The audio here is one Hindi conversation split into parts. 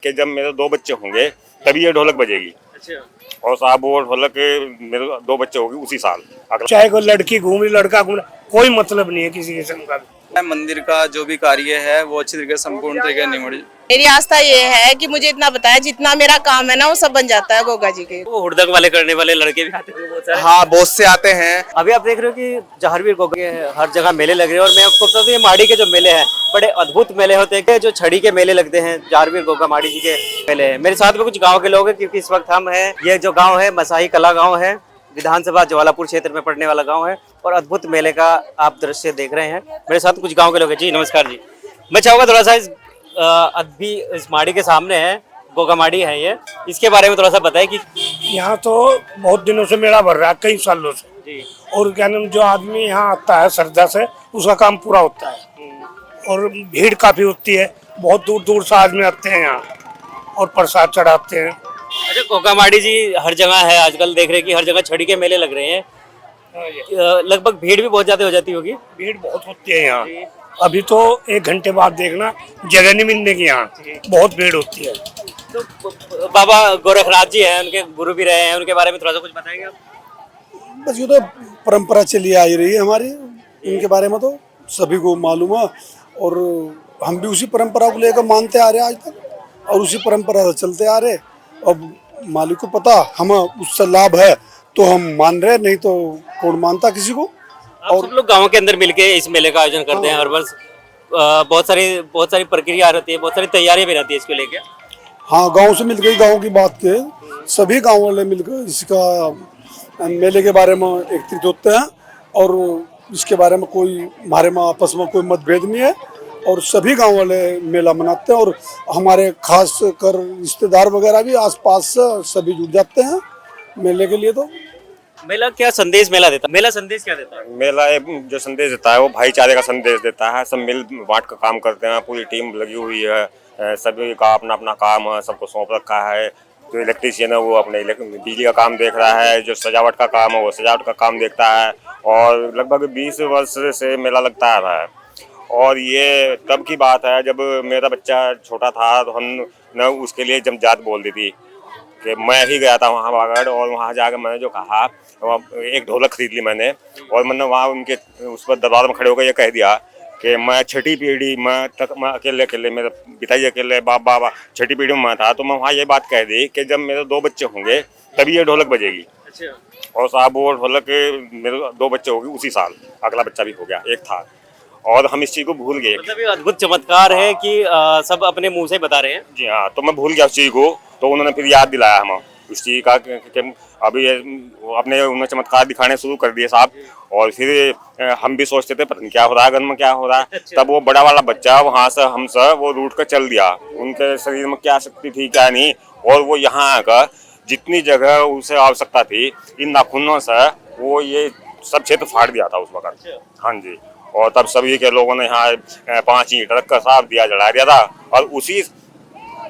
कि जब मेरे 2 बच्चे होंगे तभी ये ढोलक बजेगी। अच्छा। और साहब वो ढोलक मेरे 2 बच्चे होंगे उसी साल। चाहे कोई लड़की घूम रही लड़का घूम रहा, कोई मतलब नहीं है किसी किस्म का। मंदिर का जो भी कार्य है वो अच्छी तरीके से संपूर्ण तरीके से निमड़। मेरी आस्था ये है कि मुझे इतना बताया जितना मेरा काम है ना वो सब बन जाता है गोगा जी के। वो हुड़दंग वाले करने वाले लड़के भी आते हैं बहुत सारे। हाँ बहुत से आते हैं। अभी आप देख रहे हो कि जहारवीर गोगा के हर जगह मेले लग रहे हैं और मैं आपको बता दूं ये माड़ी के जो मेले हैं बड़े अद्भुत मेले होते हैं। जो छड़ी के मेले लगते हैं जहारवीर गोगा माड़ी जी के मेले हैं। मेरे साथ में कुछ गाँव के लोग हैं क्योंकि इस वक्त हम हैं, ये जो गाँव है मसाही कला गाँव है, विधानसभा ज्वालापुर क्षेत्र में पड़ने वाला गांव है और अद्भुत मेले का आप दृश्य देख रहे हैं। मेरे साथ कुछ गांव के लोग हैं। जी नमस्कार जी, मैं चाहूँगा थोड़ा सा अभी इस माड़ी के सामने है, गोगा माड़ी है ये, इसके बारे में थोड़ा सा बताएं कि यहाँ तो बहुत दिनों से मेला भर रहा है, कई सालों से जी। और क्या नाम जो आदमी यहाँ आता है श्रद्धा से उसका काम पूरा होता है और भीड़ काफी होती है, बहुत दूर दूर से आदमी आते हैं यहाँ और प्रसाद चढ़ाते हैं। अच्छा, गोगा माड़ी जी हर जगह है, आजकल देख रहे हैं कि हर जगह छड़ी के मेले लग रहे हैं। लगभग भीड़ भी बहुत ज्यादा हो जाती होगी। भीड़ बहुत होती है यहाँ, अभी तो 1 घंटे बाद देखना जगह नहीं मिलने की, यहाँ बहुत भीड़ होती है। तो बाबा गोरखनाथ जी हैं, उनके गुरु भी रहे हैं, उनके बारे में थोड़ा सा कुछ बताएंगे आप? बस ये तो परंपरा चली आ रही है हमारी, इनके बारे में तो सभी को मालूम है और हम भी उसी परंपरा को लेकर मानते आ रहे हैं आज तक और उसी परंपरा से चलते आ रहे। अब मालिक को पता हमें उससे लाभ है तो हम मान रहे, नहीं तो कौन मानता किसी को। और सब लोग गाँव के अंदर मिलके इस मेले का आयोजन करते हैं हर वर्ष। बहुत सारी प्रक्रिया रहती है, बहुत सारी तैयारियां भी रहती है इसको लेके। हाँ, गांव से मिलकर, गांव की बात के सभी गांव वाले मिलकर इसका मेले के बारे में एकत्रित होते हैं और इसके बारे में कोई हमारे में आपस में कोई मतभेद नहीं है और सभी गांव वाले मेला मनाते हैं और हमारे खास कर रिश्तेदार वगैरह भी आसपास से सभी जुड़ जाते हैं मेले के लिए। तो मेला क्या संदेश मेला देता है? मेला संदेश क्या देता है? मेला जो संदेश देता है वो भाईचारे का संदेश देता है। सब मिल बांट का काम करते हैं, पूरी टीम लगी हुई है, सभी का अपना अपना काम है, सबको सौंप रखा है। जो इलेक्ट्रीशियन है वो अपने बिजली का काम देख रहा है, जो सजावट का काम है वो सजावट का काम देखता है और लगभग 20 वर्ष से मेला लगता आ रहा है। और ये तब की बात है जब मेरा बच्चा छोटा था तो हम न उसके लिए जमजात बोल दी थी कि मैं ही गया था वहाँ बागड़ और वहाँ जाकर मैंने जो कहा एक ढोलक खरीद ली मैंने और मैंने वहाँ उनके उस पर दरबार में खड़े होकर ये कह दिया कि मैं छठी पीढ़ी मैं अकेले मेरे पिताजी अकेले बाबा छठी पीढ़ी में मैं था। तो मैं वहाँ ये बात कह दी कि जब मेरे 2 बच्चे होंगे तभी ये ढोलक बजेगी। अच्छा। और साहब वो ढोलक मेरे 2 बच्चे होंगे उसी साल, अगला बच्चा भी हो गया, एक था और हम इस चीज़ को भूल गए। मतलब ये अद्भुत चमत्कार है कि सब अपने मुंह से बता रहे हैं। जी हाँ, तो मैं भूल गया उस चीज़ को, तो उन्होंने फिर याद दिलाया हमें उस चीज़ का कि अभी अपने उन्होंने चमत्कार दिखाने शुरू कर दिए साहब। और फिर हम भी सोचते थे पता नहीं क्या हो रहा है, घर में क्या हो रहा है। अच्छा। तब वो बड़ा वाला बच्चा वहाँ से हमसे वो रूट कर चल दिया, उनके शरीर में क्या शक्ति थी क्या नहीं, और वो यहाँ आकर जितनी जगह उसे आवश्यकता थी इन नाखूनों से वो ये सब क्षेत्र फाड़ दिया था उस वक्त। हाँ जी। और तब सभी के लोगों ने यहाँ 5 ईंट रख कर साहब दिया जला दिया था और उसी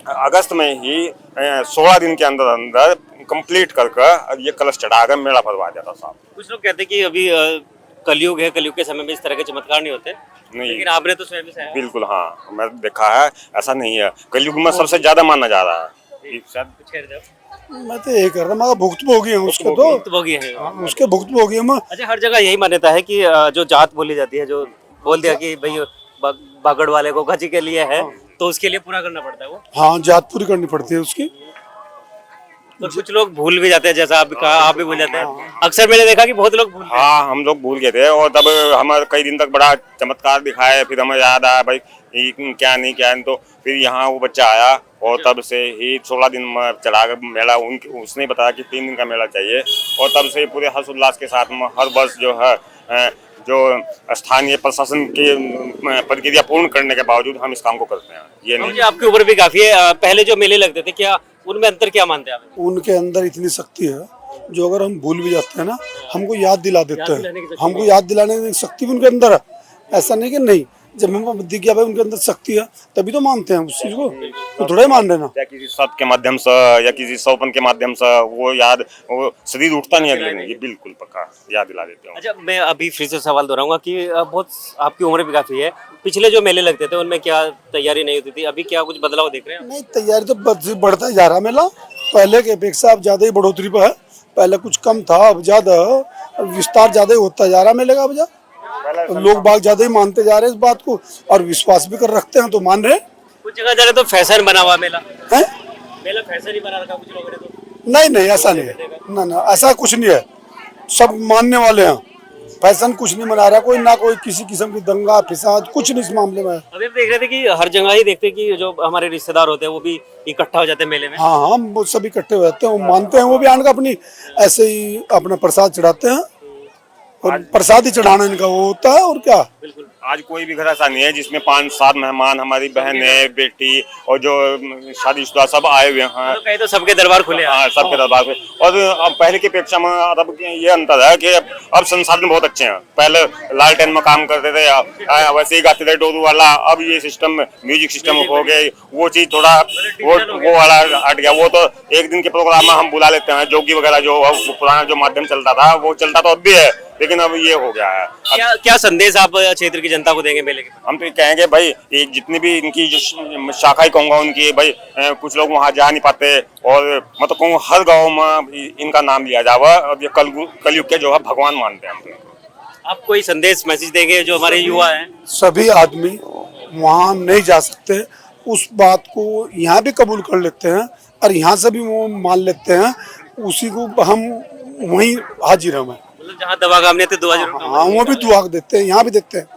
अगस्त में ही 16 दिन के अंदर अंदर कंप्लीट कर ये कलश चढ़ाकर मेला भरवा दिया था साहब। कुछ लोग कहते हैं कि अभी कलयुग है, कलयुग के समय में इस तरह के चमत्कार नहीं होते, नहीं लेकिन आपने तो स्वयं से बिल्कुल हाँ, मैं देखा है, ऐसा नहीं है। कलयुग में सबसे ज्यादा माना जा रहा है। मैं तो यही कर रहा हूँ, भुक्तभोगी हूँ उसके, तो भुक्तभोगी है उसके भुक्तभोगी हूँ। अच्छा, हर जगह यही मान्यता है कि जो जात बोली जाती है, जो बोल दिया कि भाई बागड़ वाले गोगा जी के लिए है तो उसके लिए पूरा करना पड़ता है वो। हाँ, जात पूरी करनी पड़ती है उसकी। तो कुछ लोग भूल भी जाते हैं, जैसा आप कहा, आप भी भूल जाते हैं। अक्सर मैंने देखा कि बहुत लोग भूलते हैं। हाँ, हम लोग भूल गए थे और तब हमारे कई दिन तक बड़ा चमत्कार दिखाया, फिर हमें याद आया भाई क्या नहीं क्या नहीं। तो फिर यहाँ वो बच्चा आया और तब से ही 16 दिन में चला गया मेला। उसने बताया कि 3 दिन का मेला चाहिए और तब से पूरे हर्ष उल्लास के साथ में हर वर्ष जो है जो स्थानीय प्रशासन की प्रक्रिया पूर्ण करने के बावजूद हम इस काम को करते हैं। ये नहीं आपकी उम्र भी काफी है, पहले जो मेले लगते थे क्या उनमें अंतर क्या मानते हैं आप? उनके अंदर इतनी शक्ति है जो अगर हम भूल भी जाते हैं ना, हमको याद दिला देते हैं। हमको याद दिलाने की शक्ति भी उनके अंदर है, ऐसा नहीं कि नहीं। जब हमें दिख गया भाई उनके अंदर शक्ति है तभी तो मानते हैं उस चीज को, तो थोड़ा ही मान लेना। या किसी शब्द के माध्यम से या किसी सौपन के माध्यम से वो शरीर उठता नहीं अगले दिन, ये बिल्कुल पक्का याद दिला देते हो। अच्छा, मैं अभी फिर से सवाल दोहराऊंगा कि बहुत आपकी उम्र भी काफी है, पिछले जो मेले लगते थे उनमें क्या तैयारी नहीं होती थी, अभी क्या कुछ बदलाव देख रहे हैं? नहीं, तैयारी तो बढ़ता ही जा रहा मेला, पहले के अपेक्षा अब ज्यादा ही बढ़ोतरी पर है। पहले कुछ कम था, अब ज्यादा विस्तार ज्यादा ही होता जा रहा मेले का। अब लोग बाग ज्यादा ही मानते जा रहे हैं इस बात को और विश्वास भी कर रखते हैं तो मान रहे हैं। कुछ जगह जा रहे तो फैशन बना हुआ मेला है? मेला फैशन ही बना रखा कुछ लोगों ने तो। नहीं ऐसा नहीं है, ना ऐसा कुछ नहीं है, सब मानने वाले हैं। फैशन कुछ नहीं मना रहा कोई, ना कोई किसी किस्म की दंगा फिसाद कुछ नहीं इस मामले में। अभी हम देख रहे थे कि हर जगह ही देखते हैं कि जो हमारे रिश्तेदार होते हैं वो भी इकट्ठा हो जाते हैं मेले में। हाँ वो सब इकट्ठे हो जाते हैं, वो मानते हैं, वो भी आने का अपनी ऐसे ही अपना प्रसाद चढ़ाते हैं और प्रसाद ही चढ़ाना इनका वो होता है। और क्या, बिल्कुल। आज कोई भी घर ऐसा नहीं है जिसमें 5-7 मेहमान, हमारी बहनें, बेटी और जो शादीशुदा सब आए हुए हैं। तो कहीं तो सबके दरबार खुले हैं। हाँ, सबके दरबार पे। और अब पहले की अपेक्षा में अब ये अंतर है कि अब संसाधन बहुत अच्छे हैं। पहले लालटेन में काम करते थे, वैसे ही गाते थे डोरू वाला। अब ये सिस्टम म्यूजिक सिस्टम हो गए, वो चीज थोड़ा वो वाला हट गया। वो तो एक दिन के प्रोग्राम में हम बुला लेते हैं, जोगी वगैरह जो पुराना जो माध्यम चलता था वो चलता तो अब भी है, लेकिन अब ये हो गया है। क्या संदेश आप क्षेत्र की जनता को देंगे मेले के? हम तो ये कहेंगे भाई, ये जितनी भी इनकी जो शाखा ही कहूँगा उनकी भाई, कुछ लोग वहाँ जा नहीं पाते और मतलब कहूँ हर गांव में इनका नाम लिया जावा। अब ये कलयुग के जो है भगवान मानते हैं हम तो। आप कोई संदेश मैसेज देंगे जो हमारे युवा हैं? सभी आदमी वहाँ नहीं जा सकते, उस बात को यहाँ भी कबूल कर लेते हैं और यहाँ से भी वो मान लेते हैं, उसी को हम वहीं हाजिर हैं। मतलब जहाँ दवा काम नहीं थे दुआ जरूर। हाँ, वो भी दुआ देते हैं, यहाँ भी देते हैं।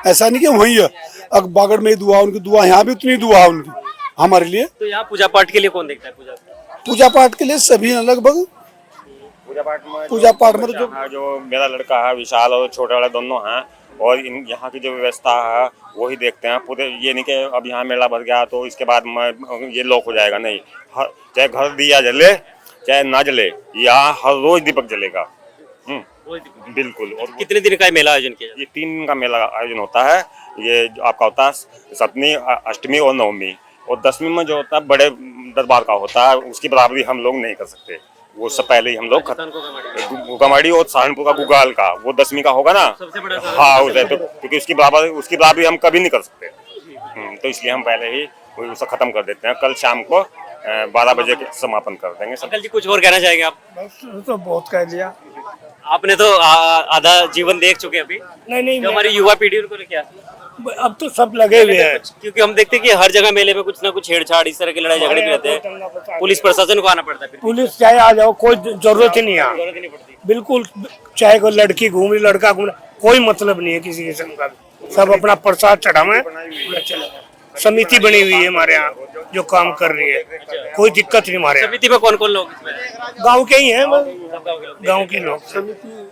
ऐसा नहीं कि वहीं है, अगर बागड़ में ही दुआ उनकी दुआ, यहाँ भी उतनी दुआ है उनकी हमारे लिए। तो यहाँ पूजा पाठ के लिए कौन देखता है? पूजा पाठ के लिए सभी हैं लगभग। पूजा पाठ में तो जो मेरा लड़का है विशाल और छोटे वाले दोनों हैं, और इन यहाँ की जो व्यवस्था है वही देखते हैं पूरे। ये नहीं कि अब यहाँ मेला भर गया तो इसके बाद ये लॉक हो जाएगा, नहीं। चाहे घर दिया जले चाहे ना जले, यहाँ हर रोज दीपक जलेगा। बिल्कुल। और कितने दिन का मेला आयोजन किया? ये 3 दिन का मेला आयोजन होता है। ये आपका होता है सप्तमी, अष्टमी और नवमी, और 10वीं में जो होता है बड़े दरबार का होता है, उसकी बराबरी हम लोग नहीं कर सकते। वो सब पहले ही हम लोग गुगामाड़ी और सहारनपुर का गुगाल का वो 10वीं का होगा ना, सबसे बड़ा। हाँ हो जाए तो, क्योंकि उसकी बराबरी हम कभी नहीं कर सकते। तो इसलिए हम पहले ही उसे खत्म कर देते हैं। कल शाम को 12 बजे समापन कर देंगे। अंकल जी कुछ और कहना चाहेंगे आप? तो बहुत कह दिया आपने तो आधा जीवन देख चुके अभी। नहीं जो हमारी युवा पीढ़ी उनको क्या, अब तो सब लगे हुए हैं। क्योंकि हम देखते हैं कि हर जगह मेले में कुछ ना कुछ छेड़छाड़ इस तरह की लड़ाई झगड़े भी रहते हैं, पुलिस प्रशासन को आना पड़ता है। पुलिस चाहे आ जाओ, कोई जरूरत ही नहीं है, जरूरत ही नहीं पड़ती। बिल्कुल। चाहे कोई लड़की घूम रही, लड़का घूम रहा, कोई मतलब नहीं है किसी किस्म का। सब अपना प्रसाद चढ़ावे, समिति बनी हुई है हमारे यहाँ जो काम कर रही है, कोई दिक्कत नहीं हमारे। समिति में कौन कौन लोग? गांव के ही हैं, गांव के लोग।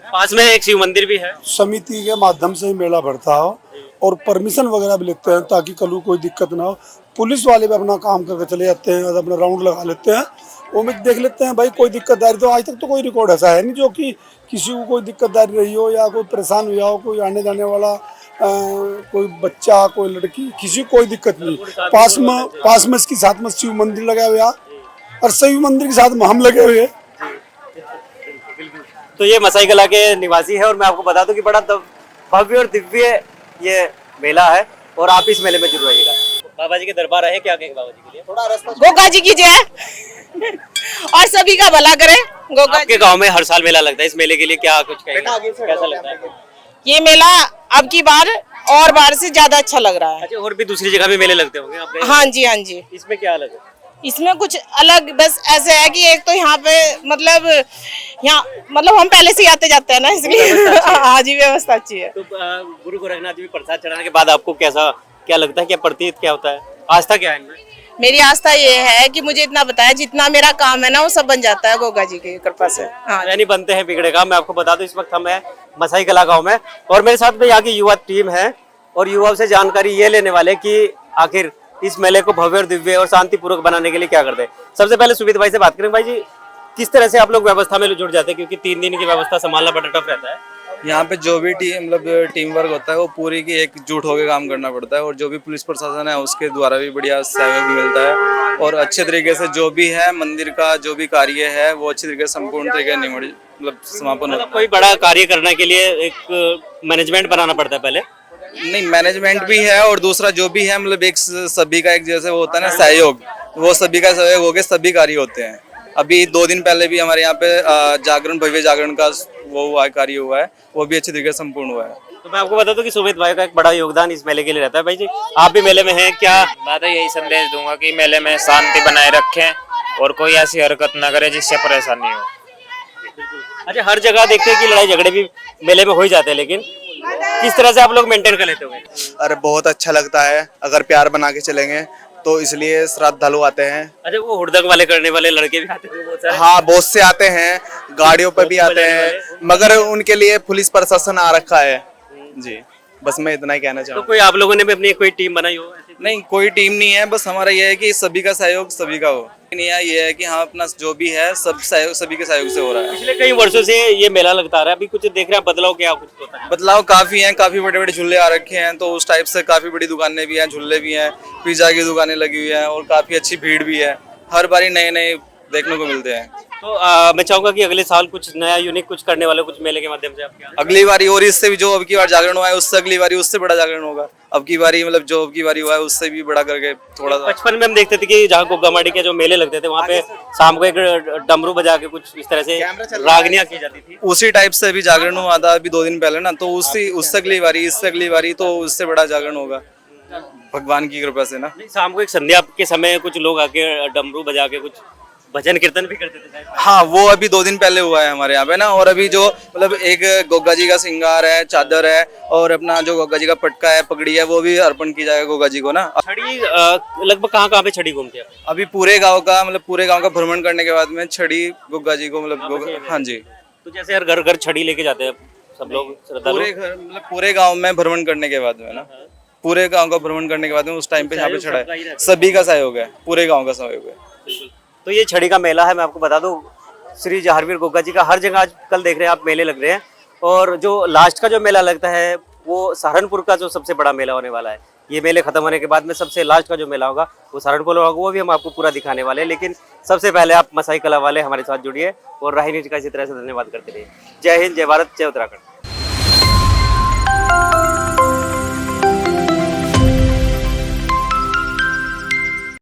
पास में एक शिव मंदिर भी है। समिति के माध्यम से ही मेला भरता हो और परमिशन वगैरह भी लेते हैं ताकि कल को कोई दिक्कत ना हो। पुलिस वाले भी अपना काम करके चले जाते हैं और अपना राउंड लगा लेते हैं, वो में देख लेते हैं भाई कोई दिक्कतदारी। तो आज तक तो कोई रिकॉर्ड ऐसा है नहीं जो कि किसी को कोई दिक्कतदारी रही हो या कोई परेशान हुआ हो, कोई आने जाने वाला कोई बच्चा कोई लड़की, किसी को कोई दिक्कत नहीं। पास में इसके साथ में शिव मंदिर लगा हुआ और शिव मंदिर के साथ में हम लगे हुए। तो ये मसाई कला के निवासी है और मैं आपको बता दूं कि बड़ा भव्य और दिव्य ये मेला है और आप इस मेले में जरूर आइएगा। बाबा जी के दरबार आए, क्या कहेंगे बाबा जी के लिए? थोड़ा रास्ता गोगा जी की जय और सभी का भला करे। गोगा आपके गांव में हर साल मेला लगता है, इस मेले के लिए क्या कुछ कहेंगे? कैसा लगता है ये मेला? अब की बार और बार से ज्यादा अच्छा लग रहा है। अच्छा, और भी दूसरी जगह भी मेले लगते होंगे आपके? हाँ जी, हाँ जी। इसमें क्या अलग है? इसमें कुछ अलग बस ऐसे है कि एक तो यहाँ पे मतलब हम पहले से आते जाते हैं ना, इसलिए हाँ जी व्यवस्था अच्छी है। तो गुरु गोरखनाथ जी प्रसाद चढ़ाने के बाद आपको क्या लगता है, क्या प्रतीत क्या होता है, आस्था क्या है इनमें? मेरी आस्था ये है कि मुझे इतना बताया जितना मेरा काम है ना वो सब बन जाता है गोगा जी की कृपा से। हाँ, नहीं बनते हैं बिगड़े काम। मैं आपको बता दूं इस वक्त हम है मसाई कला गांव में और मेरे साथ में यहाँ की युवा टीम है और युवाओं से जानकारी ये लेने वाले कि आखिर इस मेले को भव्य और दिव्य और शांतिपूर्वक बनाने के लिए क्या करते हैं। सबसे पहले सुमित भाई से बात करें। भाई जी, किस तरह से आप लोग व्यवस्था में जुड़ जाते हैं, क्योंकि 3 दिन की व्यवस्था संभालना बड़ा टफ रहता है? यहाँ पे जो भी टीम वर्क होता है वो पूरी की एकजुट होकर काम करना पड़ता है, और जो भी पुलिस प्रशासन है उसके द्वारा भी बढ़िया सहयोग भी मिलता है, और अच्छे तरीके से जो भी है मंदिर का जो भी कार्य है वो अच्छे तरीके से संपूर्ण तरीके से समापन होता है। कोई बड़ा कार्य करने के लिए एक मैनेजमेंट बनाना पड़ता है पहले? नहीं, मैनेजमेंट भी है, और दूसरा जो भी है एक सभी का एक जैसे वो होता है ना सहयोग, वो सभी का सहयोग होकर सभी कार्य होते हैं। अभी 2 दिन पहले भी हमारे यहाँ पे जागरण, भव्य जागरण का वो हुआ है, कार्य हुआ है, वो भी अच्छे तरीके से संपूर्ण हुआ है। तो मैं आपको बता दूं कि सुमित भाई का एक बड़ा योगदान इस मेले के लिए रहता है। भाई जी, आप भी मेले में हैं क्या? मैं तो यही संदेश दूंगा कि मेले में शांति बनाए रखें और कोई ऐसी हरकत न करे जिससे परेशानी हो। अच्छा, हर जगह देखते हैं कि लड़ाई झगड़े भी मेले में हो ही जाते हैं, लेकिन किस तरह से आप लोग मेंटेन कर लेते हो? अरे बहुत अच्छा लगता है अगर प्यार बना के चलेंगे, तो इसलिए श्रद्धालु आते हैं। अच्छा, वो हुड़दंग वाले करने वाले लड़के भी आते हैं बहुत सारे? हाँ, बहुत से आते हैं, गाड़ियों पर भी आते हैं, मगर उनके लिए पुलिस प्रशासन आ रखा है जी। बस मैं इतना ही कहना तो चाहूँगा। कोई आप लोगों ने भी अपनी कोई टीम बनाई हो? नहीं, कोई टीम नहीं है, बस हमारा ये है कि सभी का सहयोग सभी का हो। ये है कि हाँ, अपना जो भी है सब सहयोग सभी के सहयोग से हो रहा है। पिछले कई वर्षों से ये मेला लगता रहा है, अभी कुछ देख रहे हैं बदलाव क्या कुछ होता है? बदलाव काफी हैं, काफी बड़े बड़े झूले आ रखे हैं, तो उस टाइप से काफी बड़ी दुकानें भी हैं, झूले भी हैं, पिज्जा की दुकानें लगी हुई हैं, और काफी अच्छी भीड़ भी है। हर बारी नए नए देखने को मिलते हैं। तो मैं चाहूंगा कि अगले साल कुछ नया यूनिक कुछ करने वाले कुछ मेले के माध्यम से आपके यहाँ? अगली बारी और इससे भी, जो अब की बार जागरण हुआ है उससे अगली बारी उससे बड़ा जागरण होगा। अब की बारी जो अब की बारी हुआ है उससे भी बड़ा करके थोड़ा सा। बचपन में हम देखते थे कि जहाँ गोगामाड़ी के जो मेले लगते थे वहाँ पे शाम को एक डमरू बजा के कुछ इस तरह से रागनियाँ की जाती थी। उसी टाइप से अभी जागरण हुआ था अभी 2 दिन पहले ना, तो उससे अगली बारी, इससे अगली बारी तो उससे बड़ा जागरण होगा भगवान की कृपा से ना। शाम को एक संध्या के समय कुछ लोग आके डमरू बजा के कुछ भजन कीर्तन भी करते थे शायद। हाँ, वो अभी 2 दिन पहले हुआ है हमारे यहाँ पे ना। और अभी जो एक गोगा जी का श्रृंगार है, चादर है, और अपना जो गोगा जी का पटका है, पगड़ी है, वो भी अर्पण की जाएगा गोगा जी को ना। छड़ी लगभग कहाँ पे छड़ी घूमती है? अभी पूरे गांव का भ्रमण करने के बाद में छड़ी गोगा जी को हाँ जी। तो जैसे हर घर घर छड़ी लेके जाते हैं सब लोग श्रद्धालु? पूरे घर पूरे गाँव में भ्रमण करने के बाद में ना, पूरे गाँव का भ्रमण करने के बाद में उस टाइम पे यहाँ पे छड़ा है, सभी का सहयोग है, पूरे गाँव का सहयोग है। तो ये छड़ी का मेला है, मैं आपको बता दूं श्री जहारवीर गोगा जी का हर जगह आज कल देख रहे हैं आप मेले लग रहे हैं। और जो लास्ट का जो मेला लगता है वो सहारनपुर का जो सबसे बड़ा मेला होने वाला है। ये मेले खत्म होने के बाद में सबसे लास्ट का जो मेला होगा वो सहारनपुर होगा, वो भी हम आपको पूरा दिखाने वाले हैं। लेकिन सबसे पहले आप मसाई कला वाले हमारे साथ जुड़िए और राही न्यूज का इसी तरह से धन्यवाद करते रहिए। जय हिंद, जय भारत, जय उत्तराखंड।